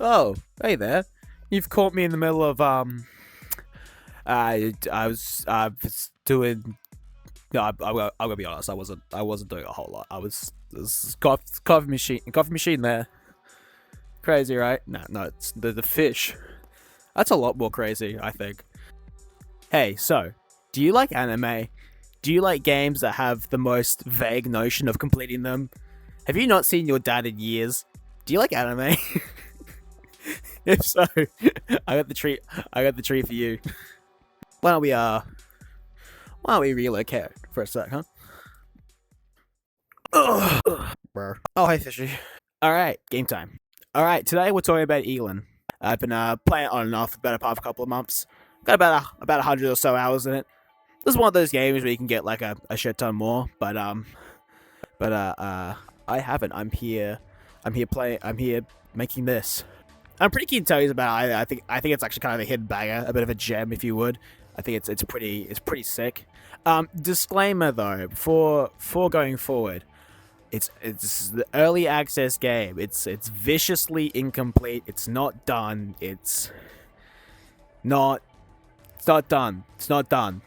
Oh, hey there. You've caught me in the middle of I was doing. No, I'm gonna be honest. I wasn't doing a whole lot. This coffee machine there. Crazy, right? No, it's the fish. That's a lot more crazy, I think. Hey, so do you like anime? Do you like games that have the most vague notion of completing them? Have you not seen your dad in years? Do you like anime? If so, I got the treat. I got the treat for you. Why don't we why don't we relocate for a sec, huh? Ugh. Oh, hey, fishy. All right, game time. All right, today we're talking about Elin. I've been playing it on and off for the better part of a couple of months. Got about 100 or so hours in it. This is one of those games where you can get like a shit ton more, but I haven't. I'm here playing. I'm here making this. I'm pretty keen to tell you about it. I think it's actually kind of a hidden banger, a bit of a gem, if you would. I think it's pretty sick. Disclaimer though, before going forward, it's the early access game. It's viciously incomplete. It's not done. It's not done. It's not done.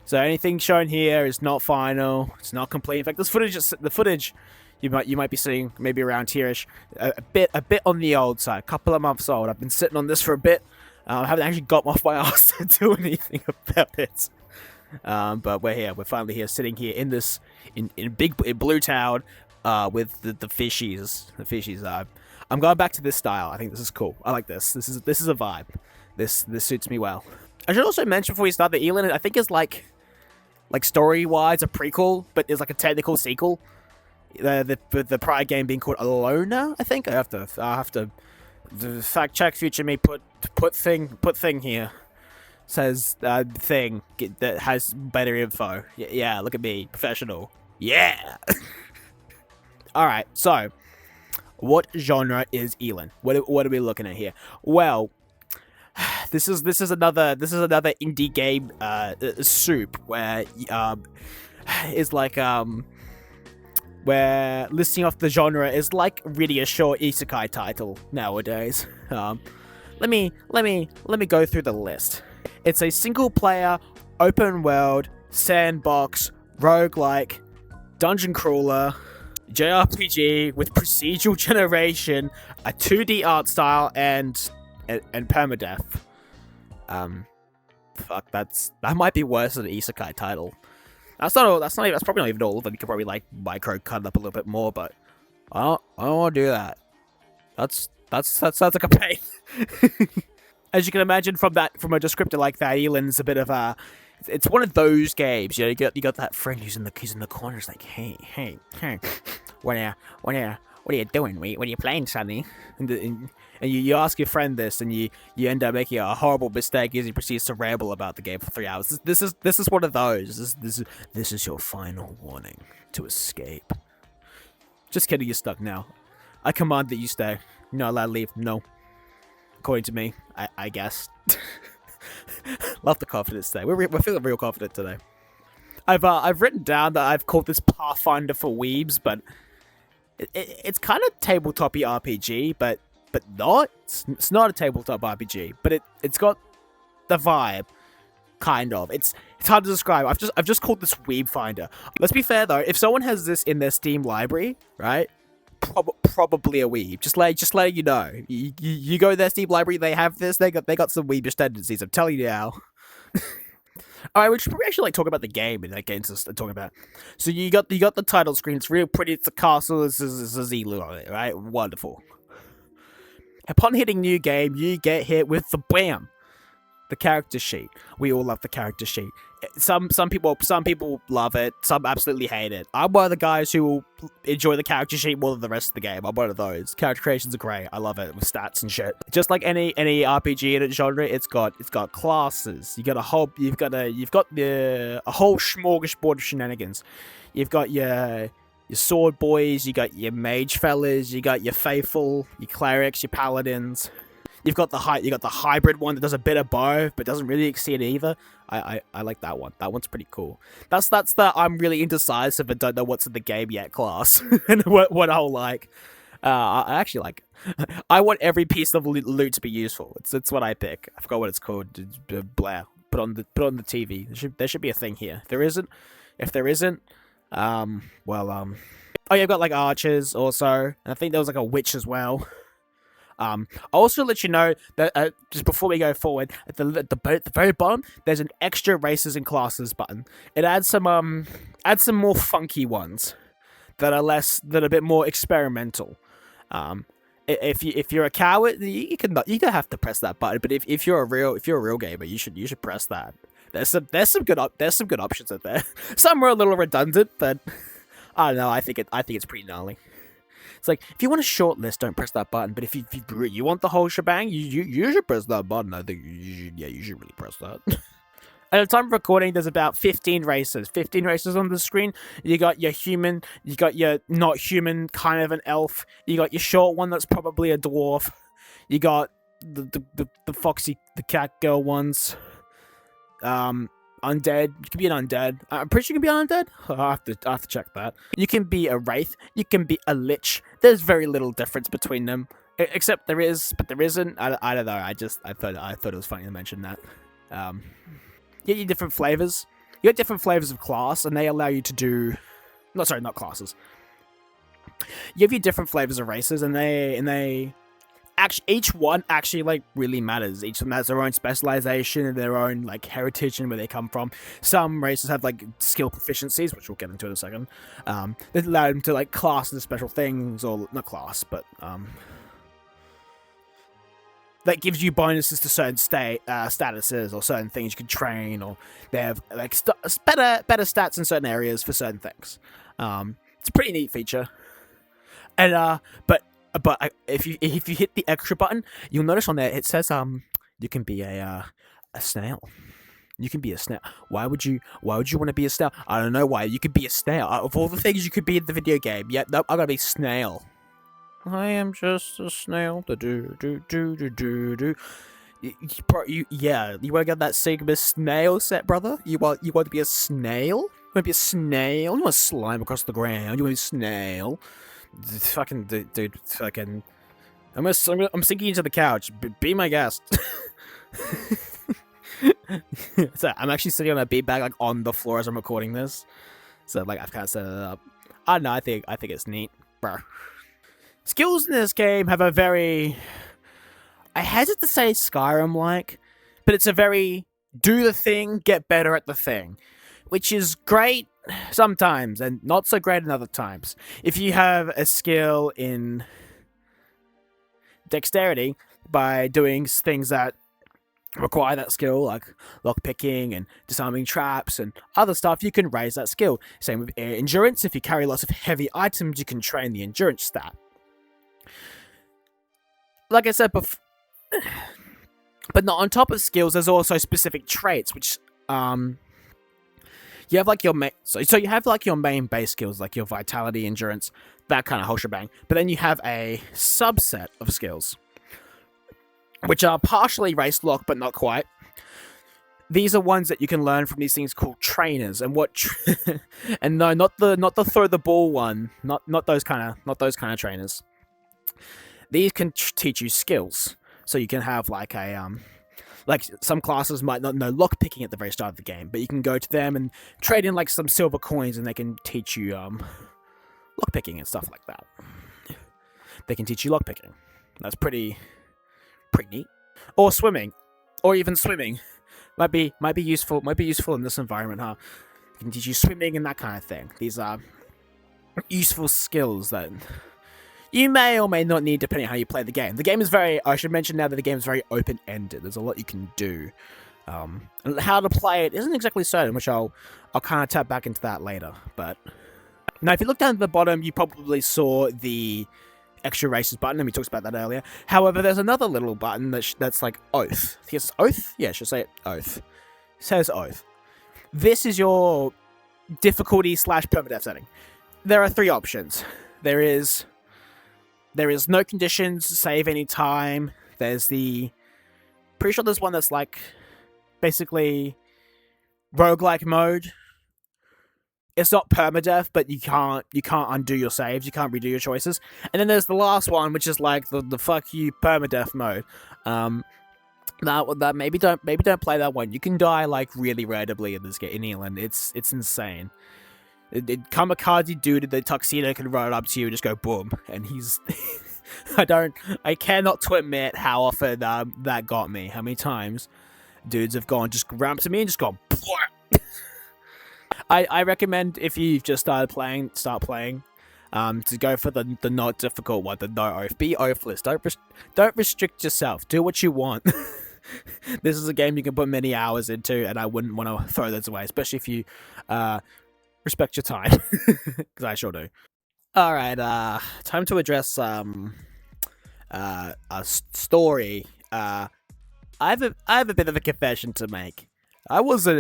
So anything shown here is not final. It's not complete. In fact, the footage you might be seeing maybe around here-ish, a bit on the old side, a couple of months old. I've been sitting on this for a bit. I haven't actually got off my ass to do anything about it. But we're here. We're finally here, sitting here in this in Blue Town, with the fishies. The fishies. I'm going back to this style. I think this is cool. I like this. This is a vibe. This suits me well. I should also mention before we start that Elin, I think, is like story-wise a prequel, but is like a technical sequel. The prior game being called Alona, I think. I have to fact check. Future me put thing here. Says thing that has better info. Yeah, look at me, professional. Yeah. All right. So, what genre is Elin? What are we looking at here? Well, this is another indie game soup where is like where listing off the genre is like really a short isekai title nowadays. Let me go through the list. It's a single player, open world, sandbox, roguelike, dungeon crawler, JRPG with procedural generation, a 2D art style, and permadeath. Fuck, that might be worse than an isekai title. That's probably not even all of them. You could probably like micro cut it up a little bit more, but I don't want to do that. That sounds like a pain. As you can imagine from a descriptor like that, Elin's a bit of a. It's one of those games. You know, you got that friend who's in the corner. It's like, hey, what are you doing? What are you playing, Sonny? And you ask your friend this, and you end up making a horrible mistake as he proceeds to ramble about the game for 3 hours. This is one of those. This is your final warning to escape. Just kidding, you're stuck now. I command that you stay. You're not allowed to leave. No. According to me, I guess. Love the confidence today. We're feeling real confident today. I've written down that I've called this Pathfinder for weebs, but it's kind of tabletop-y RPG, but not. It's not a tabletop RPG, but it's got the vibe, kind of. It's hard to describe. I've just called this Weeb Finder. Let's be fair though. If someone has this in their Steam library, right? Probably a weeb. Just letting you know. You go to their Steam library, they have this. They got some weebish tendencies. I'm telling you now. All right, we should probably actually talk about the game in that game. Talking about. So you got the title screen. It's real pretty. It's a castle. This is a Zelu on it, right? Wonderful. Upon hitting new game, you get hit with the BAM, the character sheet. We all love the character sheet. Some people love it. Some absolutely hate it. I'm one of the guys who will enjoy the character sheet more than the rest of the game. I'm one of those. Character creations are great. I love it with stats and shit. Just like any RPG in its genre, it's got classes. You've got a whole smorgasbord of shenanigans. You've got your sword boys. You got your mage fellas. You got your faithful, your clerics, your paladins. You've got the hybrid one that does a bit of both, but doesn't really exceed either. I like that one. That one's pretty cool. That's the I'm really indecisive and don't know what's in the game yet class, and what I'll like. I actually like. I want every piece of loot to be useful. It's what I pick. I forgot what it's called. Blah. Put on the TV. There should be a thing here. If there isn't, well. Oh yeah, I've got like archers also, and I think there was like a witch as well. I'll also let you know that just before we go forward, at the very bottom, there's an extra races and classes button. It adds some more funky ones that are a bit more experimental. If you're a coward, you don't have to press that button. But if you're a real gamer, you should press that. There's some good options out there. Some are a little redundant, but I don't know. I think it's pretty gnarly. It's like, if you want a short list, don't press that button. But if you want the whole shebang, you should press that button. I think you should really press that. At the time of recording, there's about 15 races. 15 races on the screen. You got your human, you got your not human, kind of an elf. You got your short one that's probably a dwarf. You got the foxy, the cat girl ones. Undead. You can be an undead. I'm pretty sure you can be an undead. I have to check that. You can be a wraith. You can be a lich. There's very little difference between them, except there is, but there isn't. I don't know. I thought it was funny to mention that. You get your different flavors. You get different flavors of class, and they allow you to do. No, sorry, not classes. You have your different flavors of races, and they actually, each one actually like really matters. Each of them has their own specialization and their own like heritage and where they come from. Some races have like skill proficiencies, which we'll get into in a second. That allow them to like class into special things, or not class, but that gives you bonuses to certain statuses or certain things you can train, or they have like better stats in certain areas for certain things. It's a pretty neat feature, and but if you hit the extra button, you'll notice on there it says you can be a snail. You can be a snail. Why would you want to be a snail? I don't know why. You could be a snail. Of all the things you could be in the video game, yeah, nope, I gotta be snail. I am just a snail. Do. You want to get that Sigma snail set, brother? You want to be a snail? You want to be a snail? You want to slime across the ground? You want to be a snail? Fucking dude, fucking. I'm sinking into the couch. Be my guest. So I'm actually sitting on a beanbag like on the floor as I'm recording this. So like I've kind of set it up. I don't know. I think it's neat, bro. Skills in this game have a very, I hesitate to say Skyrim-like, but it's a very do the thing, get better at the thing, which is great sometimes and not so great in other times. If you have a skill in dexterity by doing things that require that skill, like lockpicking and disarming traps and other stuff, you can raise that skill. Same with endurance. If you carry lots of heavy items, you can train the endurance stat. Like I said before, but not on top of skills, there's also specific traits, which you have like your main, so you have like your main base skills, like your vitality, endurance, that kind of whole shebang. But then you have a subset of skills, which are partially race lock, but not quite. These are ones that you can learn from these things called trainers, and and no, not the throw the ball one, not those kind of trainers. These can teach you skills, so you can have like a like some classes might not know lockpicking at the very start of the game, but you can go to them and trade in like some silver coins, and they can teach you lockpicking and stuff like that. They can teach you lockpicking. That's pretty neat. Or swimming, or even swimming, might be useful. Might be useful in this environment, huh? It can teach you swimming and that kind of thing. These are useful skills that you may or may not need depending on how you play the game. The game is I should mention now that the game is very open-ended. There's a lot you can do. And how to play it isn't exactly certain, which I'll kind of tap back into that later. But now, if you look down at the bottom, you probably saw the extra races button, and we talked about that earlier. However, there's another little button that's like oath. I think it's oath? Yeah, I should say it. Oath. It says oath. This is your difficulty / permadeath setting. There are 3 options. There is no conditions, save any time. There's pretty sure there's one that's like basically roguelike mode. it's not permadeath, but you can't undo your saves, you can't redo your choices. And then there's the last one, which is like the fuck you permadeath mode. That maybe don't play that one. You can die like really randomly in this game in Elin. It's insane. Kamikaze dude in the tuxedo can run up to you and just go boom, and he's. I cannot to admit how often that got me. How many times dudes have gone just ran up to me and just gone. I recommend if you've just start playing, to go for the not difficult one, the no oath. Be oathless. Don't restrict yourself. Do what you want. This is a game you can put many hours into, and I wouldn't want to throw those away, especially if you respect your time, because I sure do. All right, time to address a story. I have a bit of a confession to make. I wasn't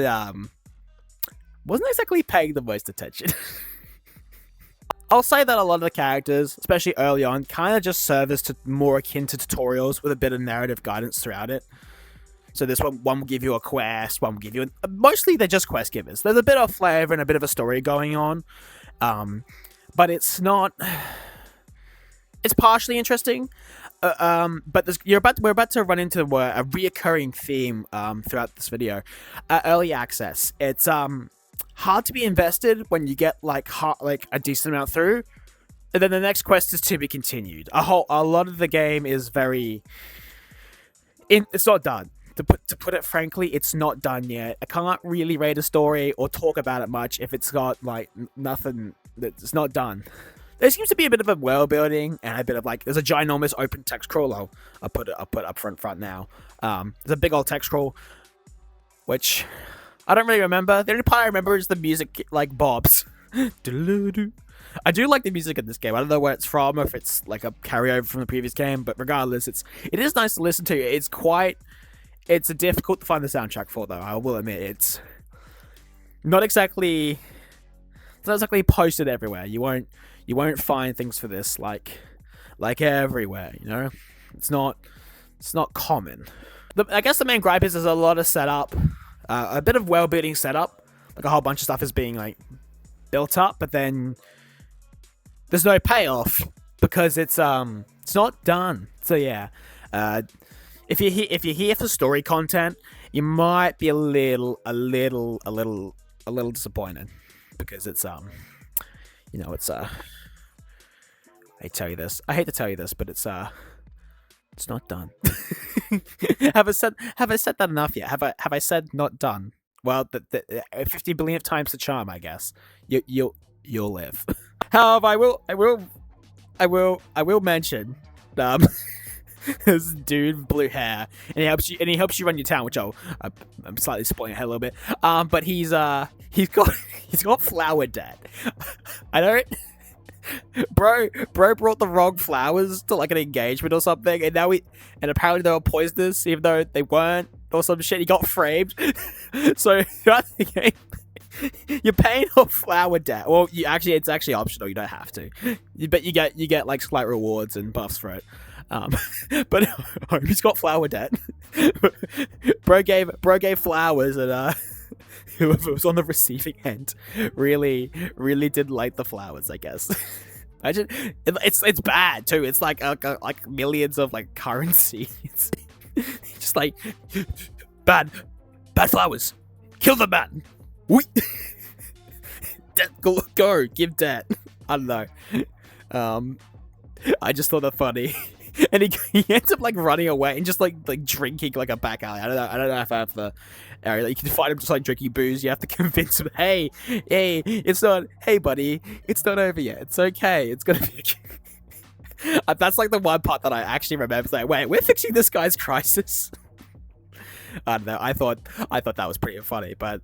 exactly paying the most attention. I'll say that a lot of the characters, especially early on, kind of just serve as more akin to tutorials with a bit of narrative guidance throughout it. So this one will give you a quest, one will give you... Mostly they're just quest givers. There's a bit of flavor and a bit of a story going on. But it's not... It's partially interesting. But we're about to run into a reoccurring theme throughout this video. Early access. It's hard to be invested when you get like a decent amount through, and then the next quest is to be continued. A lot of the game is very. It's not done. To put it frankly, it's not done yet. I can't really rate a story or talk about it much if it's got like nothing that's not done. There seems to be a bit of a world building and a bit of like there's a ginormous open text scroll. I'll put up front now. There's a big old text scroll, which I don't really remember. The only part I remember is the music like bobs. I do like the music in this game. I don't know where it's from, or if it's like a carryover from the previous game, but regardless, it is nice to listen to. It's difficult to find the soundtrack for, though. I will admit it's not exactly posted everywhere. You won't find things for this like everywhere. You know, it's not common. I guess the main gripe is there's a lot of setup, a bit of world building setup, like a whole bunch of stuff is being like built up, but then there's no payoff because it's not done. So yeah, if you're here for story content, you might be a little disappointed because it's it's I hate to tell you this, but it's not done. Have I said that enough yet? Have I said not done? Well, the 50 billionth times the charm, I guess. You'll live. However, I will mention this dude with blue hair, and he helps you run your town, which I'm slightly spoiling ahead a little bit. But he's got flower debt. I don't. Bro brought the wrong flowers to like an engagement or something, and apparently they were poisonous, even though they weren't, or some shit. He got framed. So throughout the game, you're paying off flower debt. Well, it's actually optional. You don't have to. But you get like slight rewards and buffs for it. But he's got flower debt. Bro gave flowers, and whoever was on the receiving end really didn't like the flowers, I guess. It's bad too. It's like millions of like currency. It's just like bad flowers. Kill the man. Go give debt. I don't know. I just thought that funny. And he ends up like running away and just like drinking like a back alley. I don't know if I have the area. You can find him just like drinking booze. You have to convince him, hey, hey buddy, it's not over yet. It's okay. It's gonna be okay. That's like the one part that I actually remember. It's like, wait, we're fixing this guy's crisis. I don't know. I thought that was pretty funny, but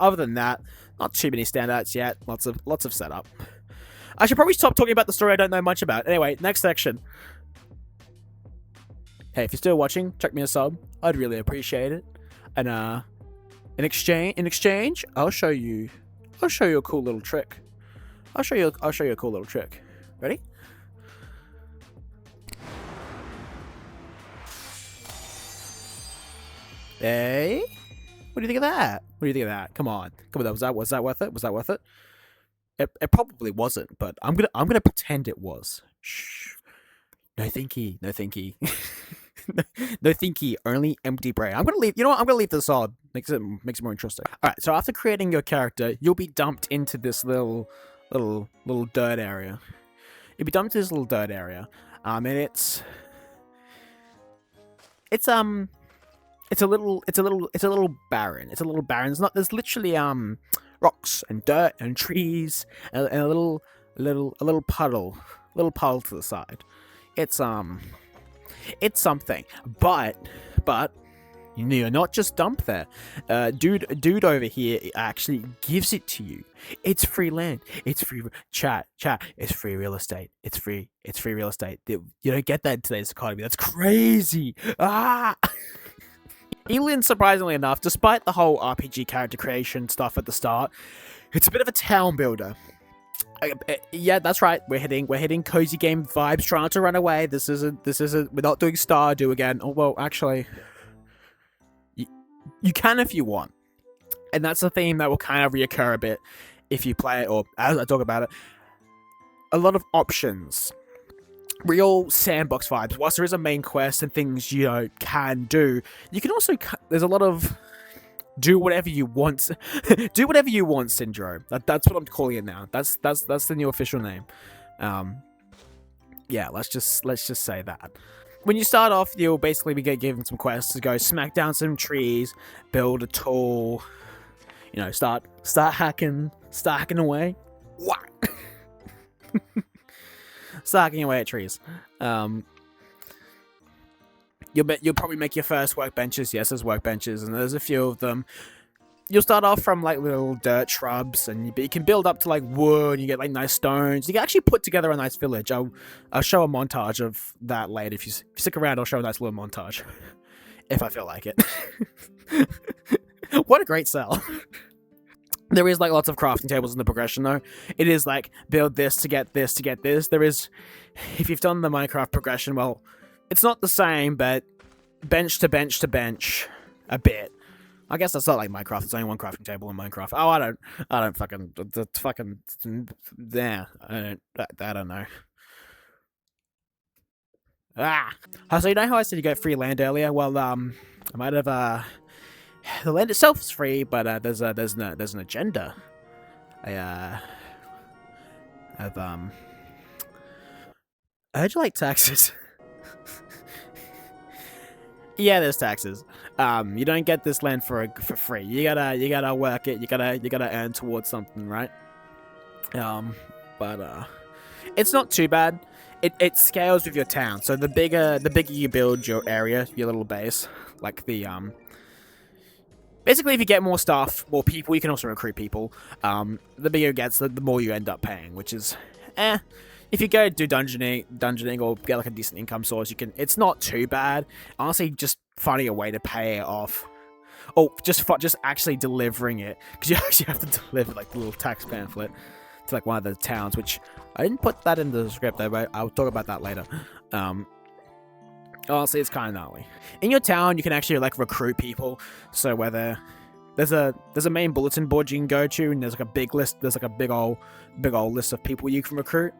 other than that, not too many standouts yet. Lots of setup. I should probably stop talking about the story I don't know much about. Anyway, next section. Hey, if you're still watching, chuck me a sub. I'd really appreciate it. And in exchange, I'll show you a cool little trick. I'll show you a cool little trick. Ready? Hey, what do you think of that? What do you think of that? Come on, was that worth it? Was that worth it? It probably wasn't, but I'm gonna pretend it was. Shh. No thinky, no thinky. No thinky, only empty brain. I'm gonna leave. You know what? I'm gonna leave this on. Makes it more interesting. All right. So after creating your character, you'll be dumped into this little dirt area. You'll be dumped to this little dirt area. And it's it's a little barren. It's a little barren. It's not. There's literally rocks and dirt and trees and a little puddle to the side. It's it's something, but you're not just dumped there. Dude over here actually gives it to you. It's free land. It's free chat. It's free real estate. It's free. It's free real estate. You don't get that in today's economy. That's crazy. Ah. Elin, surprisingly enough, despite the whole RPG character creation stuff at the start, it's a bit of a town builder. Yeah, that's right. We're hitting cozy game vibes. Trying to run away. This isn't. We're not doing Stardew again. Oh well, actually, you can if you want, and that's a theme that will kind of reoccur a bit if you play it or as I talk about it. A lot of options, real sandbox vibes. Whilst there is a main quest and things can do, you can also there's a lot of do whatever you want. Do whatever you want syndrome. That's what I'm calling it now. That's the new official name. Yeah, let's just say that. When you start off, you'll basically be given some quests to go smack down some trees, build a tool, start hacking away. What? Start hacking away at trees. You'll probably make your first workbenches. Yes, there's workbenches, and there's a few of them. You'll start off from like little dirt shrubs, and you can build up to like wood. You get like nice stones. You can actually put together a nice village. I'll show a montage of that later. If you stick around, I'll show a nice little montage if I feel like it. What a great sell. There is like lots of crafting tables in the progression though. It is like build this to get this to get this. There is, if you've done the Minecraft progression, well, it's not the same, but bench to bench to bench a bit. I guess that's not like Minecraft. There's only one crafting table in Minecraft. Oh, I don't fucking, yeah, I don't know. Ah, so you know how I said you get free land earlier? Well, I might have, the land itself is free, but there's an agenda. I heard you like taxes. Yeah, there's taxes. You don't get this land for free. You gotta work it. You gotta earn towards something, right? But it's not too bad. It scales with your town. So the bigger you build your area, your little base, like the basically if you get more stuff, more people, you can also recruit people. The bigger it gets, the more you end up paying, which is if you go do dungeoning or get like a decent income source, you can. It's not too bad. Honestly, just finding a way to pay it off. Oh, just actually delivering it, because you actually have to deliver like the little tax pamphlet to like one of the towns, which I didn't put that in the script though, but I'll talk about that later. Honestly, it's kind of gnarly. In your town, you can actually like recruit people. So whether there's a main bulletin board you can go to, and there's like a big list. There's like a big old list of people you can recruit.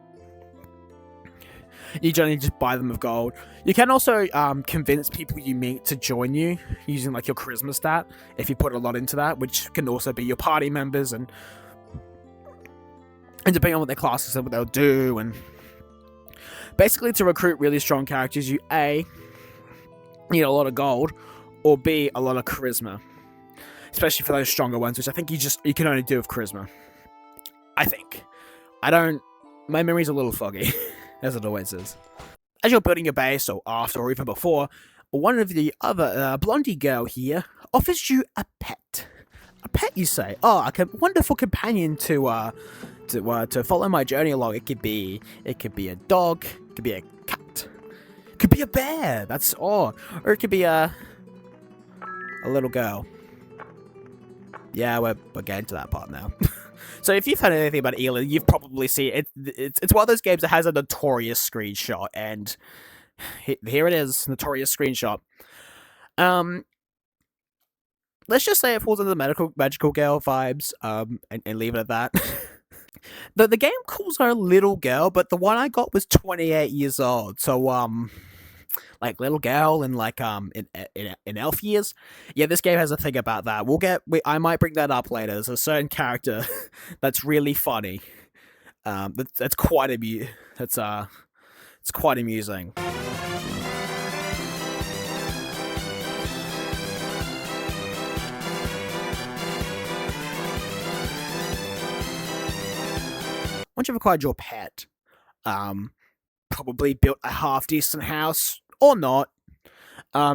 You generally just buy them with gold. You can also convince people you meet to join you using like your charisma stat if you put a lot into that, which can also be your party members and depending on what their classes and what they'll do. And basically, to recruit really strong characters, you A, need a lot of gold, or B, a lot of charisma, especially for those stronger ones, which I think you can only do with charisma. I think. My memory's a little foggy. As it always is. As you're building your base, or after, or even before, one of the other blondie girl here offers you a pet. A pet, you say? Oh, a wonderful companion to follow my journey along. It could be a dog. It could be a cat. It could be a bear. Or it could be a little girl. Yeah, we're getting to that part now. So if you've heard anything about Elin, you've probably seen it. It's one of those games that has a notorious screenshot, and here it is, notorious screenshot. let's just say it falls under the magical girl vibes, and leave it at that. The game calls her little girl, but the one I got was 28 years old. So like little girl in like in elf years. Yeah, this game has a thing about that. I might bring that up later. There's a certain character that's really funny. That's quite it's quite amusing. Once you've acquired your pet, probably built a half decent house or not.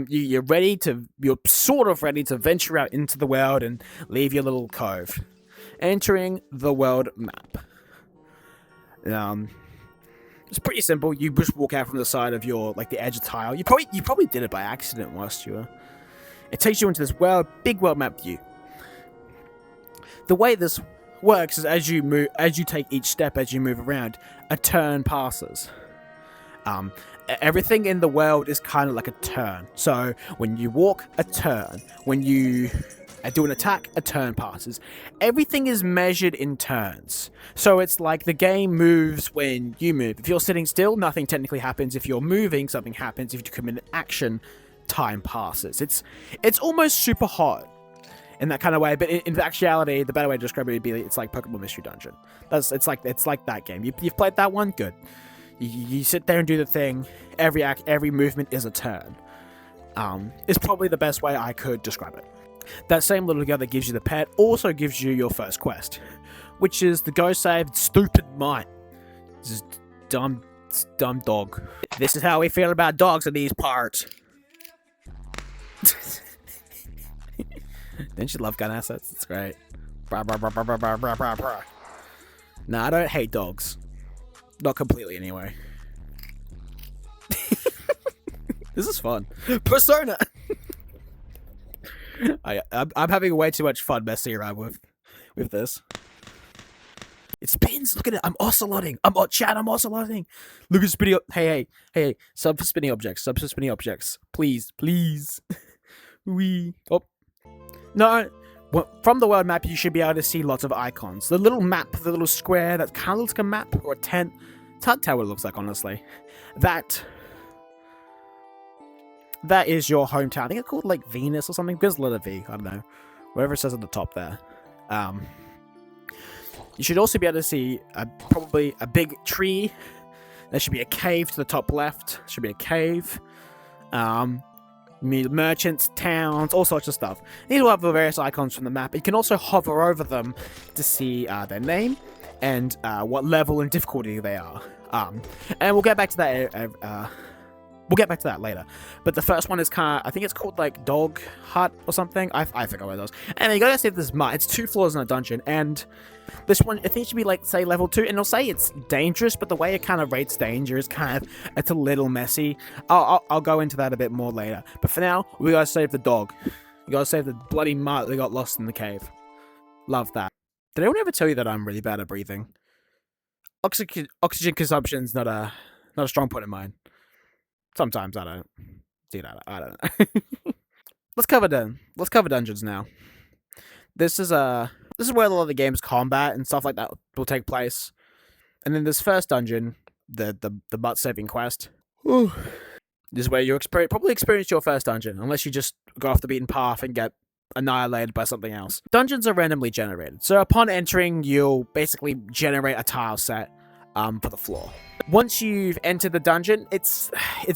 You're sort of ready to venture out into the world and leave your little cove, entering the world map. It's pretty simple. You just walk out from the side of your the edge of tile. You probably did it by accident whilst you were. It takes you into this big world map view. The way this works is as you take each step, as you move around, a turn passes. Everything in the world is kind of like a turn. So when you walk, a turn. When you do an attack, a turn passes. Everything is measured in turns. So it's like the game moves when you move. If you're sitting still, nothing technically happens. If you're moving, something happens. If you commit an action, time passes. It's almost super hot in that kind of way, but in actuality, the better way to describe it would be it's like Pokemon Mystery Dungeon. It's like that game. You've played that one? Good. You sit there and do the thing. Every movement is a turn. Is probably the best way I could describe it. That same little girl that gives you the pet also gives you your first quest, which is the go save stupid mite. This is dumb dog. This is how we feel about dogs in these parts. Didn't you love gun assets? It's great. Nah, I don't hate dogs. Not completely, anyway. This is fun. Persona! I'm having way too much fun messing around with this. It spins! Look at it! I'm oceloting! I'm oceloting! Look at spinning up. Hey. Sub for spinning objects. Please. Oh. No. From the world map, you should be able to see lots of icons. The little map, the little square that kind of looks like a map or a tent. It's hard to tell what it looks like, honestly. That is your hometown. I think it's called like Venus or something. There's a letter V. I don't know. Whatever it says at the top there. You should also be able to see probably a big tree. There should be a cave to the top left. Should be a cave. Merchants, towns, all sorts of stuff. These will have the various icons from the map. You can also hover over them to see their name and what level and difficulty they are. And we'll get back to that. We'll get back to that later. But the first one is I think it's called like Dog Hut or something. I forgot what it was. And you gotta see this map. It's 2 floors in a dungeon, and this one I think it should be like say level 2, and it'll say it's dangerous, but the way it kind of rates danger is it's a little messy. I'll go into that a bit more later. But for now, we gotta save the dog. We gotta save the bloody mutt that got lost in the cave. Love that. Did anyone ever tell you that I'm really bad at breathing? Oxygen consumption's not a strong point of mine. Sometimes I don't do that. I don't know. Let's cover dungeons now. This is where a lot of the game's combat and stuff like that will take place. And then this first dungeon, the butt saving quest. Ooh. This is where you probably experience your first dungeon, unless you just go off the beaten path and get annihilated by something else. Dungeons are randomly generated, so upon entering, you'll basically generate a tile set for the floor. Once you've entered the dungeon, it's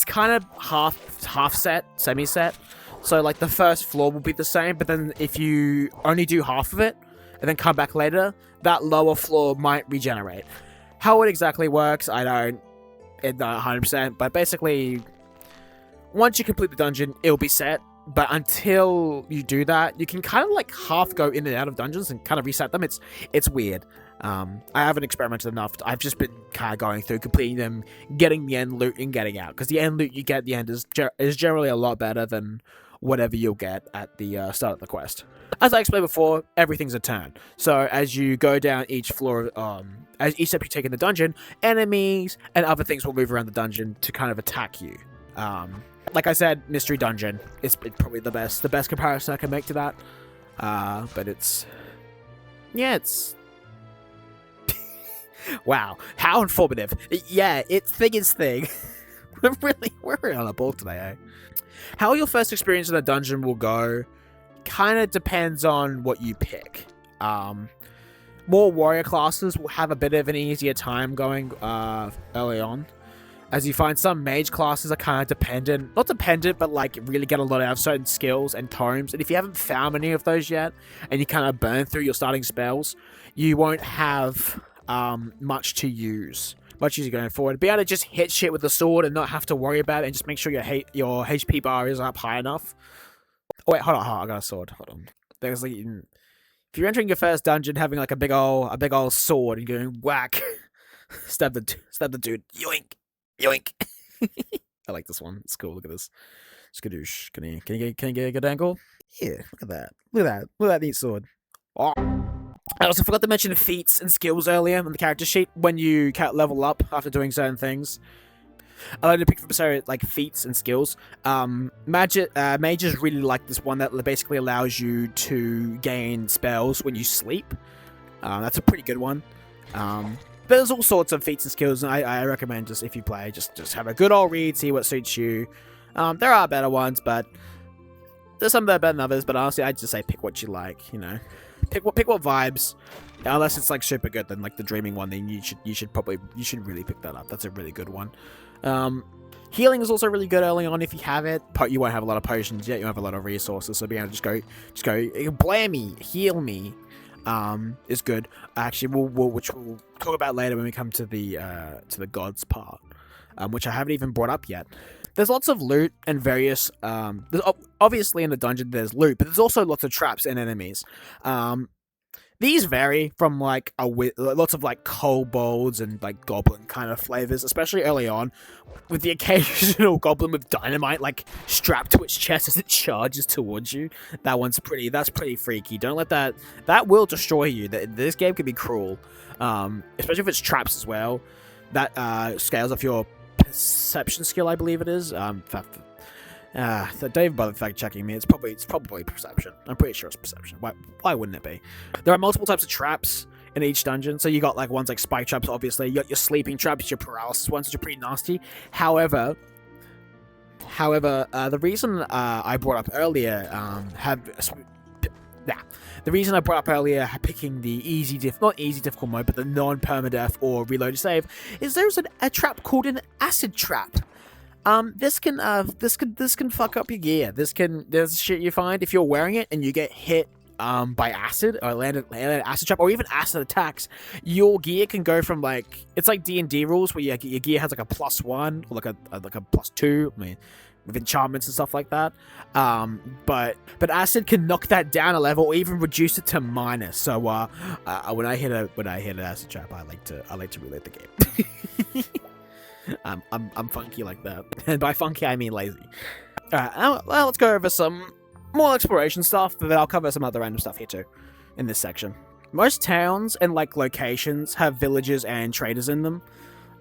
kind of half set, semi set. So like the first floor will be the same, but then if you only do half of it and then come back later, that lower floor might regenerate. How it exactly works, I don't know 100%, but basically once you complete the dungeon, it'll be set. But until you do that, you can kind of like half go in and out of dungeons and kind of reset them. It's weird. I haven't experimented enough. I've just been kind of going through, completing them, getting the end loot, and getting out. Because the end loot you get at the end is generally a lot better than whatever you'll get at the start of the quest. As I explained before, everything's a turn. So as you go down each floor, as each step you take in the dungeon, enemies and other things will move around the dungeon to kind of attack you. Like I said, Mystery Dungeon is probably the best comparison I can make to that. But it's wow, how informative. Yeah, it's thing is thing. we're really on a ball today, eh? How your first experience in a dungeon will go kind of depends on what you pick. More warrior classes will have a bit of an easier time going early on, as you find some mage classes are kind of not dependent, but like really get a lot out of certain skills and tomes. And if you haven't found any of those yet, and you kind of burn through your starting spells, you won't have much to use. Much easier going forward. Be able to just hit shit with the sword and not have to worry about it, and just make sure your HP bar is up high enough. Oh wait, hold on, I got a sword. Hold on. There's like, if you're entering your first dungeon, having like a big old sword and going whack, stab the dude, yoink, yoink. I like this one. It's cool. Look at this. Skadoosh. Can you get a good angle? Yeah. Look at that. Look at that neat sword. Oh. I also forgot to mention feats and skills earlier on the character sheet when you level up after doing certain things. I like to pick from like feats and skills. Mages really like this one that basically allows you to gain spells when you sleep. That's a pretty good one. But there's all sorts of feats and skills, and I recommend just if you play, just have a good old read, see what suits you. There are better ones, but there's some that are better than others. But honestly, I'd just say pick what you like. You know, pick what vibes. Unless it's like super good, then like the dreaming one, then you should really pick that up. That's a really good one. Healing is also really good early on if you have it. You won't have a lot of potions yet. You won't have a lot of resources, so being able to just go, blame me, heal me, is good. Actually, which we'll talk about later when we come to the gods part, which I haven't even brought up yet. There's lots of loot and various. Obviously in the dungeon there's loot, but there's also lots of traps and enemies. These vary from like lots of like kobolds and like goblin kind of flavors, especially early on, with the occasional goblin with dynamite like strapped to its chest as it charges towards you. That's pretty freaky. Don't let that will destroy you. This game can be cruel, especially if it's traps as well. That scales off your perception skill, I believe it is. So don't even bother fact checking me. It's probably perception. I'm pretty sure it's perception. Why wouldn't it be? There are multiple types of traps in each dungeon. So you got like ones like spike traps, obviously. You got your sleeping traps, your paralysis ones, which are pretty nasty. However, the reason I brought up earlier picking the not easy difficult mode, but the non-permadeath or reload to save, is there's a trap called an acid trap. This can fuck up your gear. There's shit you find if you're wearing it and you get hit by acid or land an acid trap or even acid attacks. Your gear can go from like, it's like D&D rules where your gear has like a +1 or like a +2. I mean, with enchantments and stuff like that. But acid can knock that down a level or even reduce it to minus. So when I hit an acid trap, I like to reload the game. I'm funky like that, and by funky I mean lazy. Alright, well, let's go over some more exploration stuff, but then I'll cover some other random stuff here too, in this section. Most towns and like locations have villages and traders in them.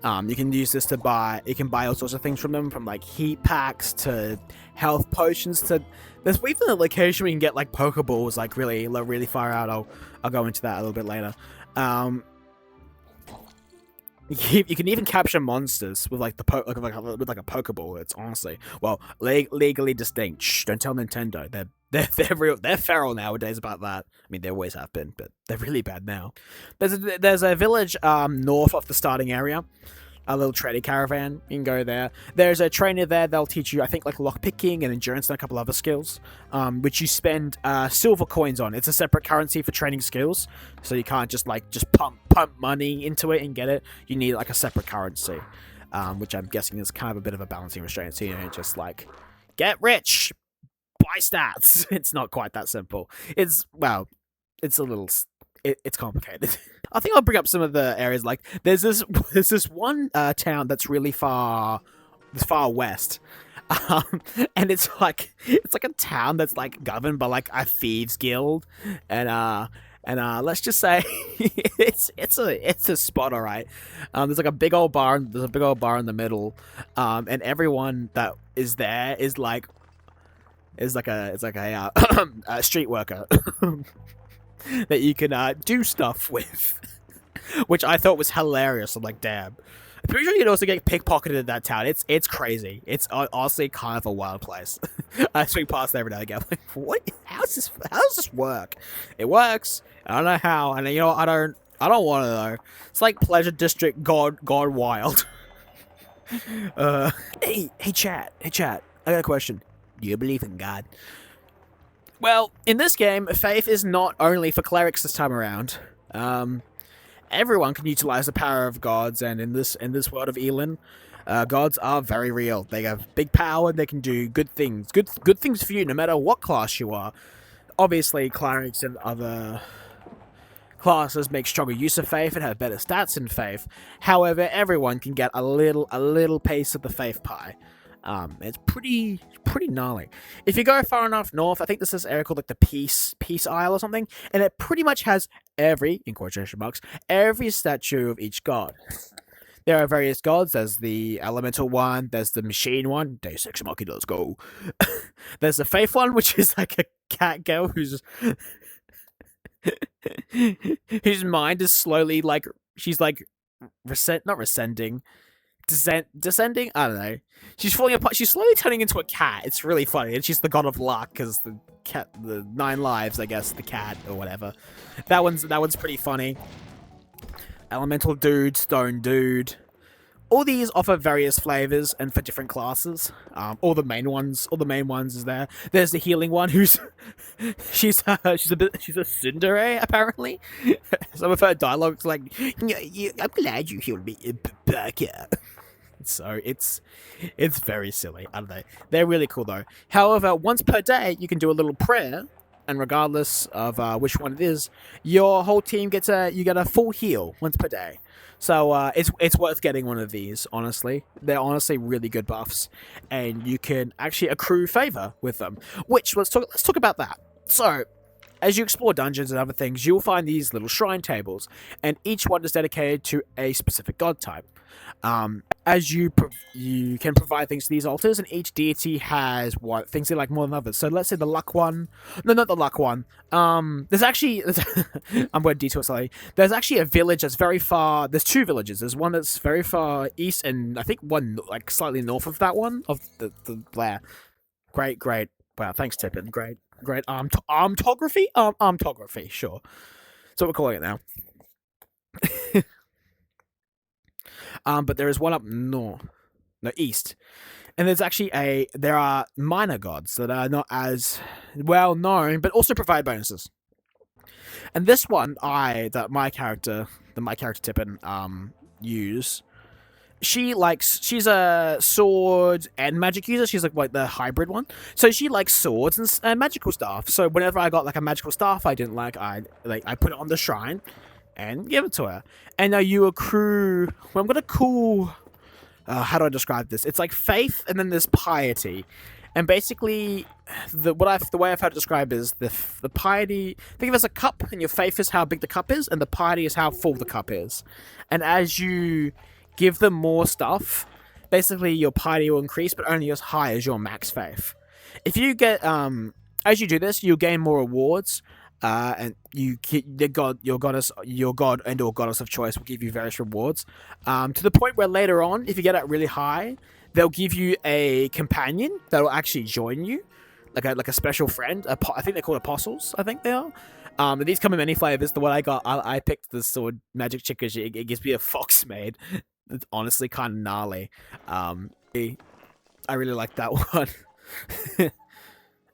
You can use this to buy. You can buy all sorts of things from them, from like heat packs to health potions to. There's even a location where you can get like Pokeballs, like really far out. I'll go into that a little bit later. You can even capture monsters with like with like a Pokeball. It's honestly, well, legally distinct. Shh, don't tell Nintendo. They're feral nowadays about that. I mean, they always have been, but they're really bad now. There's a village north of the starting area, a little trading caravan. You can go there. There's a trainer there. They'll teach you, I think, like lockpicking and endurance and a couple other skills, which you spend silver coins on. It's a separate currency for training skills, so you can't just pump money into it and get it. You need like a separate currency, which I'm guessing is kind of a bit of a balancing restraint. So you don't just like get rich, buy stats. It's not quite that simple. It's a little. It's complicated. I think I'll bring up some of the areas. Like there's this one town that's really far west, and it's like a town that's like governed by like a thieves guild, and let's just say it's a spot, all right. There's like a big old bar. There's a big old bar in the middle, and everyone that is there is like. is like a a street worker that you can do stuff with, which I thought was hilarious. I'm like, damn. I'm pretty sure you can also get pickpocketed in that town. It's crazy. It's honestly kind of a wild place. I swing past there every now and again. I'm like, what? How does this work? It works. I don't know how, and you know, I don't want to know. It's like Pleasure District gone wild. Hey chat. I got a question. Do you believe in God? Well, in this game, faith is not only for clerics this time around. Everyone can utilize the power of gods, and in this world of Elin, gods are very real. They have big power. They can do good things. Good things for you, no matter what class you are. Obviously, clerics and other classes make stronger use of faith and have better stats in faith. However, everyone can get a little piece of the faith pie. It's pretty gnarly. If you go far enough north, I think this is area called like the Peace Isle or something, and it pretty much has every, in quotation marks, every statue of each god. There are various gods. There's the elemental one. There's the machine one. Deus Ex Machina, let's go. There's the faith one, which is like a cat girl whose mind is slowly like she's like descending. I don't know. She's falling apart. She's slowly turning into a cat. It's really funny, and she's the god of luck because the 9 lives, I guess, the cat or whatever. That one's pretty funny. Elemental dude, stone dude. All these offer various flavors and for different classes. All the main ones is there. There's the healing one who's she's a tsundere apparently. Some of her dialogue's like, I'm glad you healed me, Burger. So it's very silly. I don't know. They're really cool though. However, once per day you can do a little prayer, and regardless of which one it is, your whole team get a full heal once per day. So it's worth getting one of these. Honestly, they're honestly really good buffs, and you can actually accrue favor with them. Which let's talk about that. So, as you explore dungeons and other things, you'll find these little shrine tables, and each one is dedicated to a specific god type. As you can provide things to these altars, and each deity has things they like more than others. So let's say the luck one. No, not the luck one. There's actually I'm going to detour slightly. There's actually a village that's very far. There's 2 villages. There's one that's very far east, and I think one like slightly north of that one of the Blair. Great. Wow, thanks, Tippin. Great. Armtography. Armtography. Sure. That's what we're calling it now. But there is one up east, and there are minor gods that are not as well known, but also provide bonuses. And this one, my character Tippin use. She's a sword and magic user. She's like the hybrid one. So she likes swords and magical stuff. So whenever I got like a magical staff I didn't like, I put it on the shrine and give it to her. And now you accrue. Well, I'm gonna call. How do I describe this? It's like faith, and then there's piety, and basically, the way I've had to describe is the piety. Think of it as a cup, and your faith is how big the cup is, and the piety is how full the cup is. And as you give them more stuff, basically your piety will increase, but only as high as your max faith. If you get as you do this, you'll gain more rewards. And your god and or goddess of choice will give you various rewards. To the point where later on, if you get it really high, they'll give you a companion that will actually join you, like a special friend. I think they're called apostles. I think they are. And these come in many flavors. The one I got, I picked the sword magic chick because it gives me a fox maid. It's honestly kind of gnarly. I really like that one.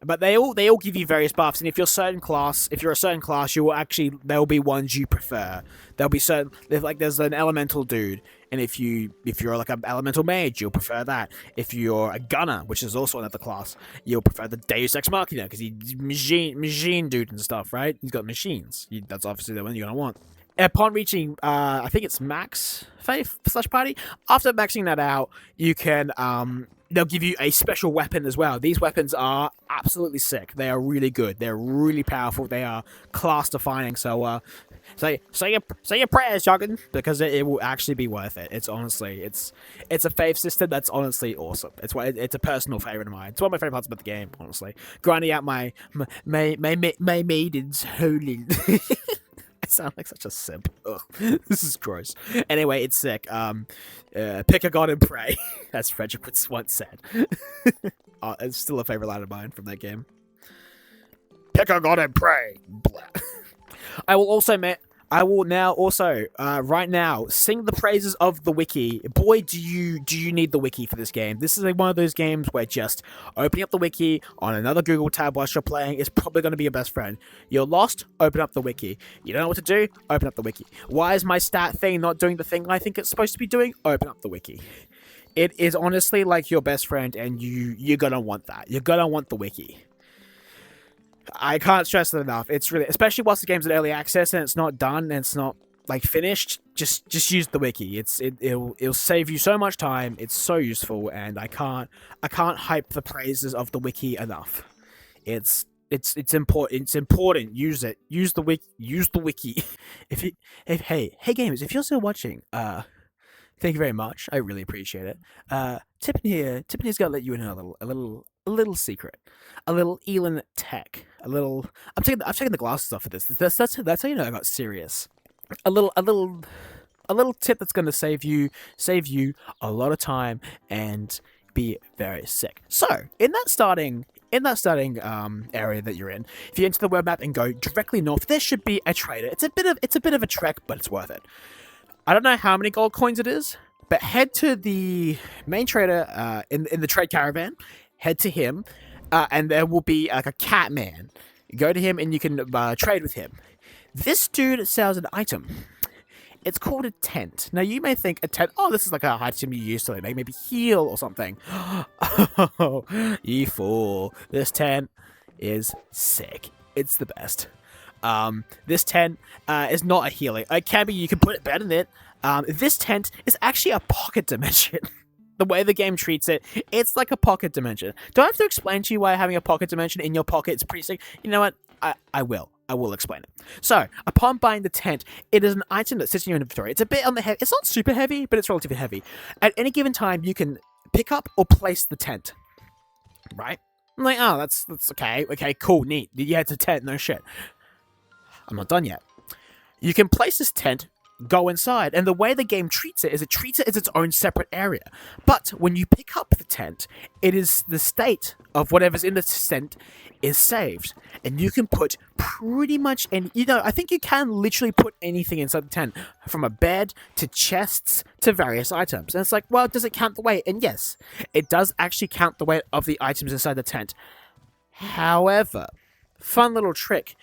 But they all give you various buffs, and if you're a certain class, there'll be ones you prefer. There'll be there's an elemental dude, and if you're like an elemental mage, you'll prefer that. If you're a gunner, which is also another class, you'll prefer the Deus Ex Machina because he's machine dude and stuff, right? He's got machines. That's obviously the one you're gonna want. Upon reaching, I think it's max faith / party. After maxing that out, you can they'll give you a special weapon as well. These weapons are absolutely sick. They are really good. They're really powerful. They are class defining. So Say your prayers, Joggin, because it will actually be worth it. It's honestly, it's a fave system that's honestly awesome. It's a personal favorite of mine. It's one of my favorite parts about the game, honestly. Grinding out my maidens holy. I sound like such a simp. Ugh, this is gross. Anyway, it's sick. Pick a god and pray, as Frederick once said. It's still a favorite line of mine from that game. Pick a god and pray. Blah. I will now also right now sing the praises of the wiki. Boy, do you need the wiki for this game. This is like one of those games where just opening up the wiki on another Google tab whilst you're playing is probably going to be your best friend. You're lost, open up the wiki. You don't know what to do, open up the wiki. Why is my stat thing not doing the thing I think it's supposed to be doing? Open up the wiki. It is honestly like your best friend, and you're gonna want that. You're gonna want the wiki. I can't stress it enough. It's really, especially whilst the game's in early access and it's not done and it's not like finished. Just use the wiki. It'll save you so much time. It's so useful, and I can't hype the praises of the wiki enough. It's important. It's important. Use it. Use the wiki. Use the wiki. Hey gamers, if you're still watching, thank you very much. I really appreciate it. Tiffany's gonna let you in on a little secret, a little Elin tech, a little. I'm taking the glasses off of this. That's how you know I got serious. A little tip that's gonna save you a lot of time and be very sick. So in that starting area that you're in, if you enter the web map and go directly north, there should be a trader. It's a bit of a trek, but it's worth it. I don't know how many gold coins it is, but head to the main trader in the trade caravan. Head to him, and there will be like a cat man. You go to him and you can trade with him. This dude sells an item. It's called a tent. Now you may think a tent, oh, this is like a item you use to like maybe heal or something. Oh, you fool. This tent is sick. It's the best. This tent is not a healing. It can be, you can put it better in it. This tent is actually a pocket dimension. The way the game treats it, it's like a pocket dimension. Do I have to explain to you why having a pocket dimension in your pocket is pretty sick? You know what? I will. I will explain it. So, upon buying the tent, it is an item that sits in your inventory. It's a bit on the heavy. It's not super heavy, but it's relatively heavy. At any given time, you can pick up or place the tent. Right? I'm like, oh, that's okay. Okay, cool, neat. Yeah, it's a tent. No shit. I'm not done yet. You can place this tent, go inside, and the way the game treats it is it treats it as its own separate area. But when you pick up the tent, it is the state of whatever's in the tent is saved, and you can put pretty much any. I think you can literally put anything inside the tent, from a bed to chests to various items. And it's like, well, does it count the weight? And yes, it does actually count the weight of the items inside the tent. However, fun little trick.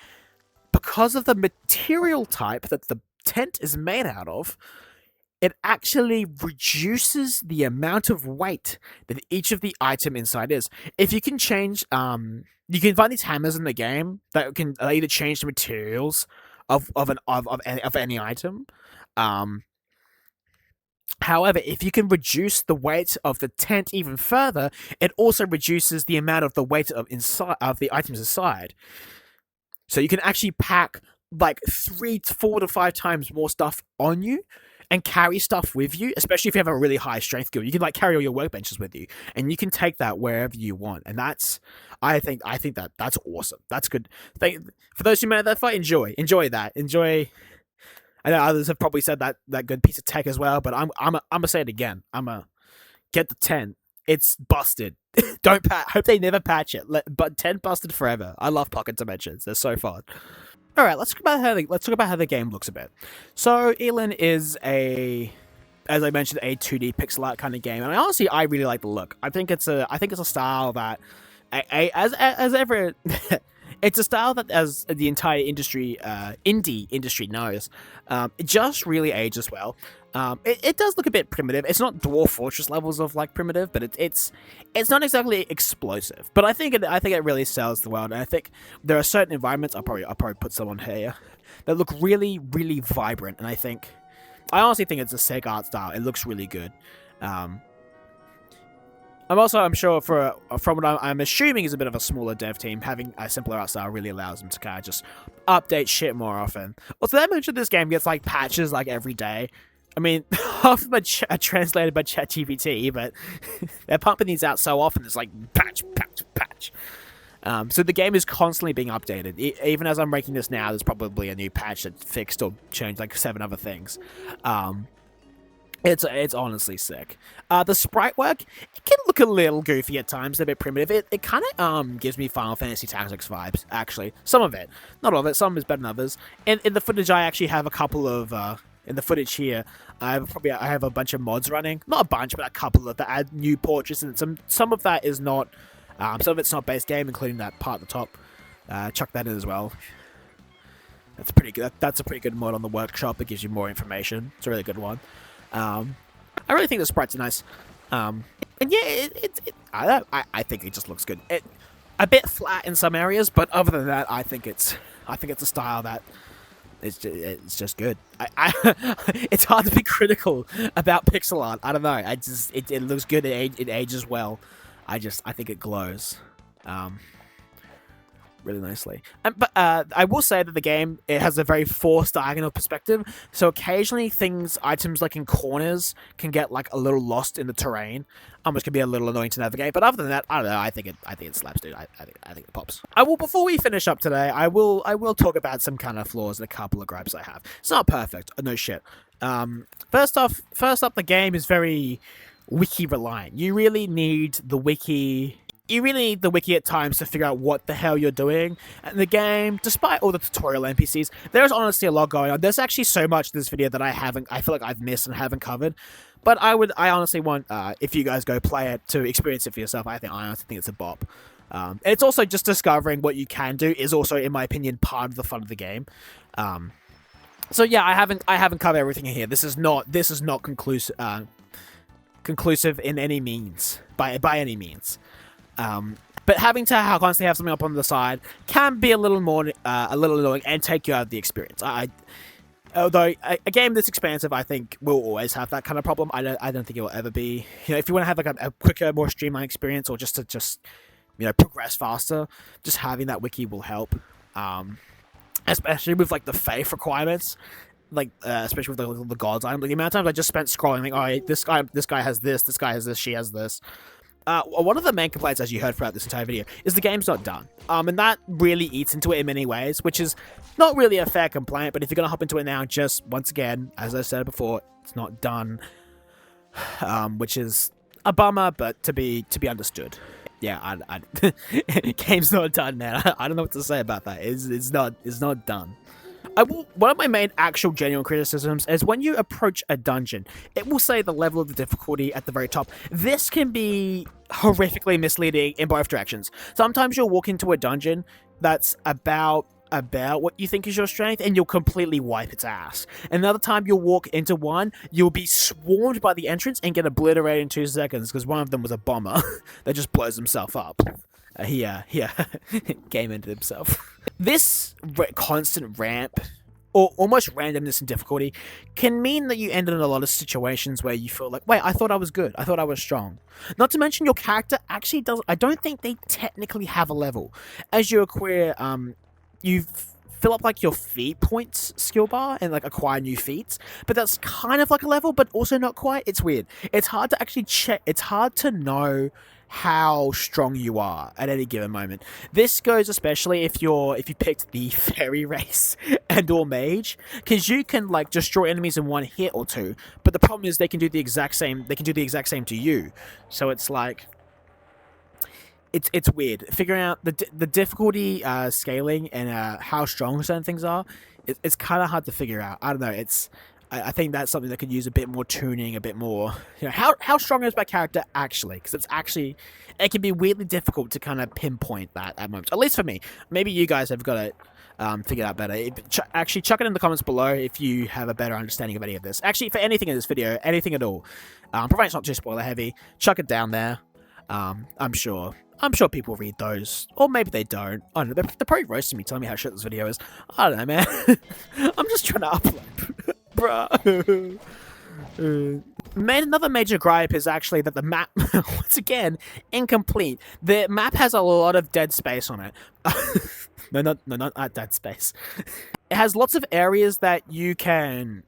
Because of the material type that the tent is made out of, it actually reduces the amount of weight that each of the item inside is. If you can change, you can find these hammers in the game that can allow you to change the materials of any item. However, if you can reduce the weight of the tent even further, it also reduces the amount of the weight of the items inside. So you can actually pack like 3 to 4 to 5 times more stuff on you and carry stuff with you, especially if you have a really high strength skill. You can like carry all your workbenches with you, and you can take that wherever you want. And I think that's awesome. That's good. For those who made that fight, enjoy that. I know others have probably said that good piece of tech as well, but I'm gonna say it again. I'm gonna get the 10. It's busted. Don't hope they never patch it. But 10 busted forever. I love pocket dimensions. They're so fun. All right, let's talk about how the game looks a bit. So Elin is as I mentioned, a 2D pixel art kind of game, and I really like the look. I think it's a style that, as ever, it's a style that as the entire indie industry knows, it just really ages well. It does look a bit primitive. It's not Dwarf Fortress levels of like primitive, but it's not exactly explosive. But I think it really sells the world. And I think there are certain environments. I'll probably put some on here that look really, really vibrant. And I honestly think it's a sick art style. It looks really good. I'm sure from what I'm assuming is a bit of a smaller dev team, having a simpler art style really allows them to kind of just update shit more often. Also, they mentioned this game gets like patches like every day. I mean, half of them are translated by ChatGPT, but they're pumping these out so often. It's like patch. So the game is constantly being updated. Even as I'm making this now, there's probably a new patch that fixed or changed like 7 other things. It's honestly sick. The sprite work, it can look a little goofy at times, a bit primitive. It kind of gives me Final Fantasy Tactics vibes, actually. Some of it. Not all of it. Some is better than others. In the footage, I actually have a couple of... in the footage here, I have a bunch of mods running. Not a bunch, but a couple of that add new portraits, and some of that is not... some of it's not base game, including that part at the top. Chuck that in as well. That's pretty good. That's a pretty good mod on the workshop. It gives you more information. It's a really good one. I really think the sprites are nice. And yeah, I think it just looks good. A bit flat in some areas, but other than that, I think it's a style that it's just good. It's hard to be critical about pixel art. I don't know. It looks good. It ages well. I think it glows. Really nicely. But I will say that the game, it has a very forced diagonal perspective, so occasionally items like in corners can get like a little lost in the terrain, which can be a little annoying to navigate. But other than that, I don't know. I think it slaps, dude. I think it pops. Before we finish up today, I will talk about some kind of flaws and a couple of gripes I have. It's not perfect, no shit. First up, the game is very wiki reliant. You really need the wiki. You really need the wiki at times to figure out what the hell you're doing. And the game, despite all the tutorial NPCs, there's honestly a lot going on. There's actually so much in this video that I feel like I've missed and haven't covered. But I honestly want, if you guys go play it, to experience it for yourself. I honestly think it's a bop. And it's also just discovering what you can do is also, in my opinion, part of the fun of the game. So yeah, I haven't covered everything in here. This is not conclusive in any means, by any means. But having to constantly have something up on the side can be a little annoying and take you out of the experience. Although a game this expansive, I think, will always have that kind of problem. I don't think it will ever be. If you want to have like a quicker, more streamlined experience, or just to progress faster, just having that wiki will help. Especially with like the faith requirements. Like, especially with the gods item. Like, the amount of times I just spent scrolling, like, oh, this guy has this guy has this, she has this. One of the main complaints, as you heard throughout this entire video, is the game's not done. And that really eats into it in many ways, which is not really a fair complaint, but if you're going to hop into it now, just, once again, as I said before, it's not done. Which is a bummer, but to be understood. Yeah, game's not done, man. I don't know what to say about that. It's not done. One of my main actual genuine criticisms is when you approach a dungeon, it will say the level of the difficulty at the very top. This can be horrifically misleading in both directions. Sometimes you'll walk into a dungeon that's about what you think is your strength, and you'll completely wipe its ass. Another time you'll walk into one, you'll be swarmed by the entrance and get obliterated in 2 seconds because one of them was a bomber that just blows himself up. He game ended himself. This constant ramp, or almost randomness in difficulty, can mean that you end in a lot of situations where you feel like, wait, I thought I was good. I thought I was strong. Not to mention your character actually does. I don't think they technically have a level. As you acquire, you fill up like your feat points skill bar and like acquire new feats, but that's kind of like a level, but also not quite. It's weird. It's hard to actually check. It's hard to know how strong you are at any given moment. This goes especially if you picked the fairy race and or mage, because you can like destroy enemies in 1 hit or 2, but the problem is they can do the exact same to you. So it's like it's weird figuring out the difficulty scaling and how strong certain things are. It's kind of hard to figure out. I don't know. I think that's something that could use a bit more tuning, a bit more, how strong is my character actually? Because it can be weirdly difficult to kind of pinpoint that at moments. At least for me. Maybe you guys have got it figured out better. Actually, chuck it in the comments below if you have a better understanding of any of this. Actually, for anything in this video, anything at all, provided it's not too spoiler heavy, chuck it down there. I'm sure people read those, or maybe they don't. I don't know. They're probably roasting me, telling me how shit this video is. I don't know, man. I'm just trying to upload. Bro. Another major gripe is actually that the map, once again, incomplete. The map has a lot of dead space on it. No, not dead space. It has lots of areas that you can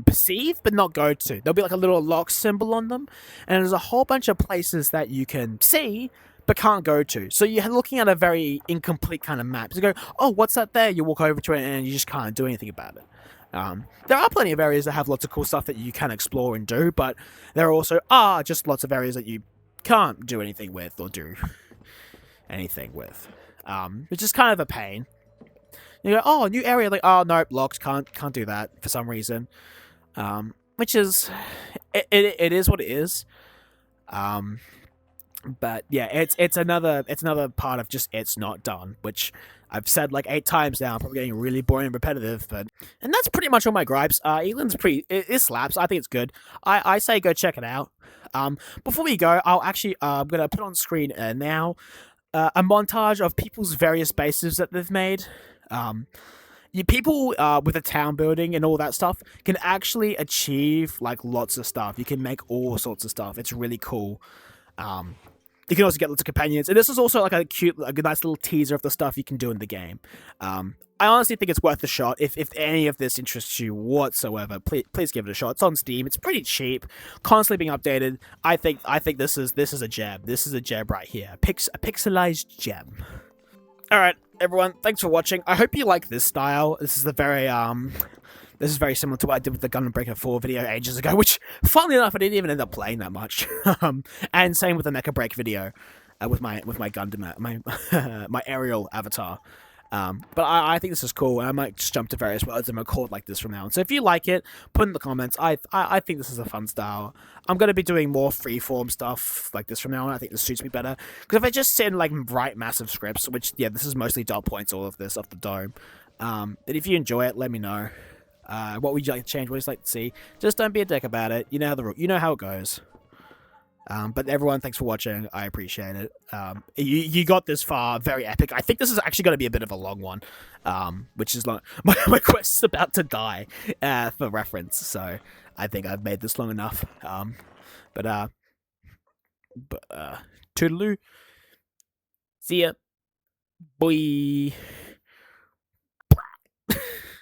perceive but not go to. There'll be like a little lock symbol on them, and there's a whole bunch of places that you can see but can't go to. So you're looking at a very incomplete kind of map. You go, oh, what's that there? You walk over to it and you just can't do anything about it. There are plenty of areas that have lots of cool stuff that you can explore and do, but there also are just lots of areas that you can't do anything with or do anything with, which is kind of a pain. You go, oh, new area, like, oh, nope, locked, can't do that for some reason, which is, it is what it is, but yeah, it's another part of just it's not done, which I've said like 8 times now. I'm probably getting really boring and repetitive, and that's pretty much all my gripes. Elin's it slaps. I think it's good. I say go check it out. Before we go, I'm gonna put on screen now a montage of people's various bases that they've made. People with a town building and all that stuff can actually achieve like lots of stuff. You can make all sorts of stuff. It's really cool. You can also get lots of companions, and this is also like a nice little teaser of the stuff you can do in the game. I honestly think it's worth a shot. If any of this interests you whatsoever, please give it a shot. It's on Steam. It's pretty cheap, constantly being updated. I think this is a gem. This is a gem right here. A pixelized gem. All right, everyone. Thanks for watching. I hope you like this style. This is This is very similar to what I did with the Gundam Breaker 4 video ages ago, which, funnily enough, I didn't even end up playing that much. And same with the Mecha Break video with my Gundam, my aerial avatar. But I think this is cool, and I might just jump to various worlds and record like this from now on. So if you like it, put in the comments. I think this is a fun style. I'm going to be doing more freeform stuff like this from now on. I think this suits me better. Because if I just sit and like write massive scripts, which, yeah, this is mostly dot points, all of this, off the dome. But if you enjoy it, let me know. What would you like to change? What would you like to see? Just don't be a dick about it. You know how it goes. But everyone, thanks for watching. I appreciate it. You got this far. Very epic. I think this is actually going to be a bit of a long one, which is long. My quest is about to die for reference, so I think I've made this long enough. But toodaloo. See ya. Bye.